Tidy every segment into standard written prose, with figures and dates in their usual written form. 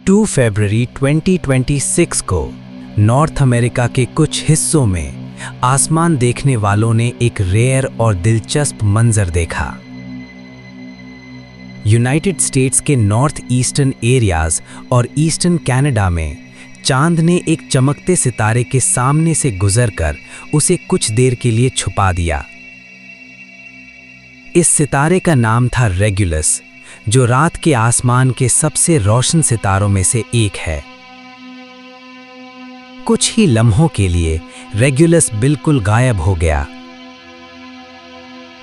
2 फरवरी 2026 को north America के कुछ हिस्सों में आसमान देखने वालों ने एक रेयर और दिलचस्प मंजर देखा। यूनाइटेड स्टेट्स के नॉर्थ ईस्टर्न एरियाज और ईस्टर्न कनाडा में चांद ने एक चमकते सितारे के सामने से गुजरकर उसे कुछ देर के लिए छुपा दिया। इस सितारे का नाम था रेगुलस, जो रात के आसमान के सबसे रोशन सितारों में से एक है। कुछ ही लम्हों के लिए रेगुलस बिल्कुल गायब हो गया।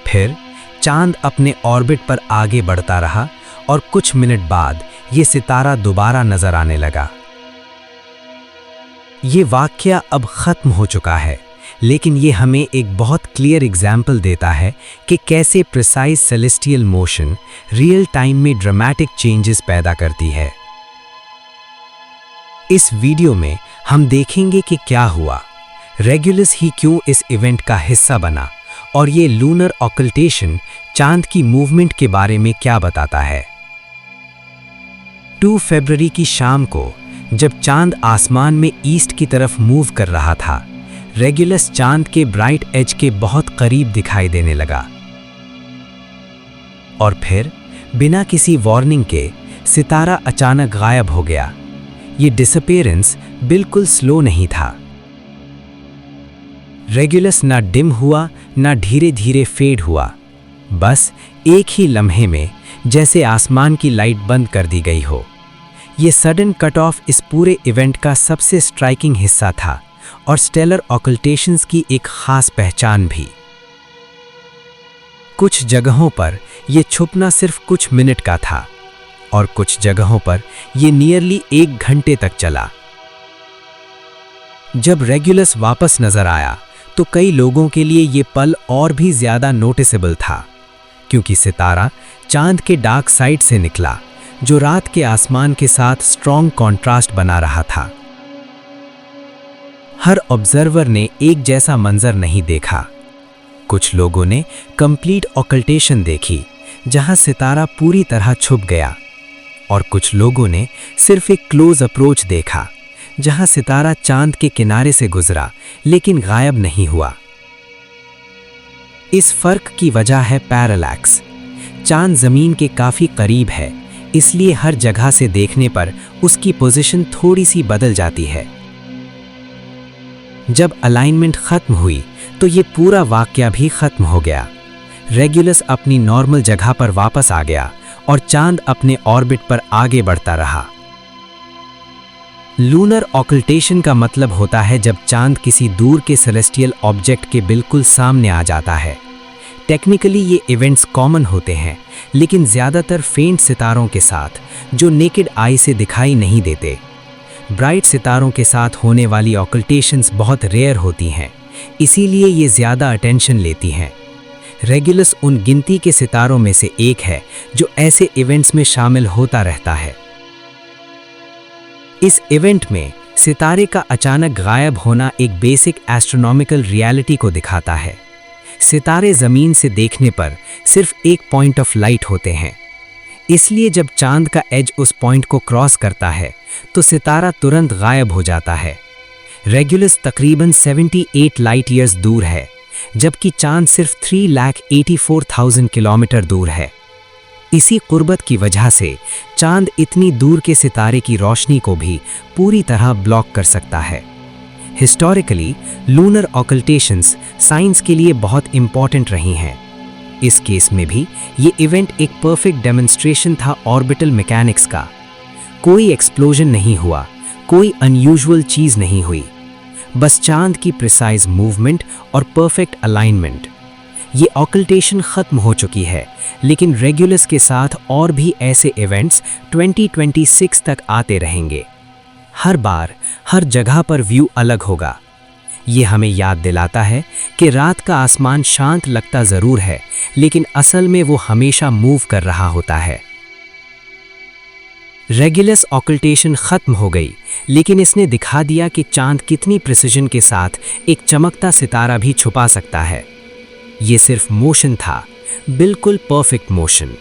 फिर चांद अपने ऑर्बिट पर आगे बढ़ता रहा और कुछ मिनट बाद ये सितारा दोबारा नजर आने लगा। ये वाकया अब खत्म हो चुका है, लेकिन ये हमें एक बहुत क्लियर एग्जाम्पल देता है कि कैसे precise celestial motion real time में ड्रामेटिक चेंजेस पैदा करती है। इस वीडियो में हम देखेंगे कि क्या हुआ, रेगुलस ही क्यों इस इवेंट का हिस्सा बना और ये लूनर ऑकल्टेशन चांद की मूवमेंट के बारे में क्या बताता है। 2 फरवरी की शाम को जब चांद आसमान में ईस्ट की तरफ मूव कर रहा था, रेगुलस चांद के ब्राइट एज के बहुत करीब दिखाई देने लगा। और फिर बिना किसी वार्निंग के सितारा अचानक गायब हो गया। ये डिसअपीयरेंस बिल्कुल स्लो नहीं था। रेगुलस ना डिम हुआ ना धीरे धीरे फेड हुआ, बस एक ही लम्हे में जैसे आसमान की लाइट बंद कर दी गई हो। ये सडन कट ऑफ इस पूरे इवेंट का सबसे स्ट्राइकिंग हिस्सा था और स्टेलर ऑकल्टेशंस की एक खास पहचान भी। कुछ जगहों पर यह छुपना सिर्फ कुछ मिनट का था और कुछ जगहों पर यह नियरली 1 घंटे तक चला। जब रेगुलस वापस नजर आया तो कई लोगों के लिए यह पल और भी ज्यादा नोटिसेबल था, क्योंकि सितारा चांद के डार्क साइड से निकला, जो रात के आसमान के साथ स्ट्रॉन्ग कॉन्ट्रास्ट बना रहा था। हर ऑब्जर्वर ने एक जैसा मंजर नहीं देखा। कुछ लोगों ने कंप्लीट ऑकल्टेशन देखी, जहां सितारा पूरी तरह छुप गया, और कुछ लोगों ने सिर्फ एक क्लोज अप्रोच देखा, जहां सितारा चांद के किनारे से गुजरा लेकिन गायब नहीं हुआ। इस फर्क की वजह है पैरालैक्स। चांद जमीन के काफी करीब है, इसलिए हर जगह से देखने पर उसकी पोजीशन थोड़ी सी बदल जाती है। जब अलाइनमेंट खत्म हुई तो ये पूरा वाकया भी खत्म हो गया। रेगुलस अपनी नॉर्मल जगह पर वापस आ गया और चांद अपने ऑर्बिट पर आगे बढ़ता रहा। लूनर ऑकल्टेशन का मतलब होता है जब चांद किसी दूर के सेलेस्टियल ऑब्जेक्ट के बिल्कुल सामने आ जाता है। टेक्निकली ये इवेंट्स कॉमन होते हैं, लेकिन ज़्यादातर फेंट सितारों के साथ जो नेकेड आई से दिखाई नहीं देते। ब्राइट सितारों के साथ होने वाली ऑकल्टेशंस बहुत रेयर होती हैं, इसीलिए ये ज़्यादा अटेंशन लेती हैं। रेगुलस उन गिनती के सितारों में से एक है जो ऐसे इवेंट्स में शामिल होता रहता है। इस इवेंट में सितारे का अचानक गायब होना एक बेसिक एस्ट्रोनॉमिकल रियलिटी को दिखाता है। सितारे ज़मीन से देखने पर सिर्फ एक पॉइंट ऑफ लाइट होते हैं, इसलिए जब चांद का एज उस पॉइंट को क्रॉस करता है तो सितारा तुरंत गायब हो जाता है। रेगुलस तकरीबन 78 लाइट ईयर्स दूर है, जबकि चांद सिर्फ 3,84,000 किलोमीटर दूर है। इसी कुर्बत की वजह से चांद इतनी दूर के सितारे की रोशनी को भी पूरी तरह ब्लॉक कर सकता है। हिस्टोरिकली लूनर ऑकल्टेशंस साइंस के लिए बहुत इंपॉर्टेंट रही हैं। इस केस में भी ये इवेंट एक परफेक्ट डेमोन्स्ट्रेशन था ऑर्बिटल मैकेनिक्स का। कोई एक्सप्लोजन नहीं हुआ, कोई अनयूजुअल चीज़ नहीं हुई, बस चांद की प्रिसाइज मूवमेंट और परफेक्ट अलाइनमेंट। ये ऑकल्टेशन ख़त्म हो चुकी है, लेकिन रेगुलस के साथ और भी ऐसे इवेंट्स 2026 तक आते रहेंगे। हर बार हर जगह पर व्यू अलग होगा। ये हमें याद दिलाता है कि रात का आसमान शांत लगता ज़रूर है, लेकिन असल में वो हमेशा मूव कर रहा होता है। रेगुलस ऑकल्टेशन खत्म हो गई, लेकिन इसने दिखा दिया कि चांद कितनी प्रिसिजन के साथ एक चमकता सितारा भी छुपा सकता है। ये सिर्फ मोशन था, बिल्कुल परफेक्ट मोशन।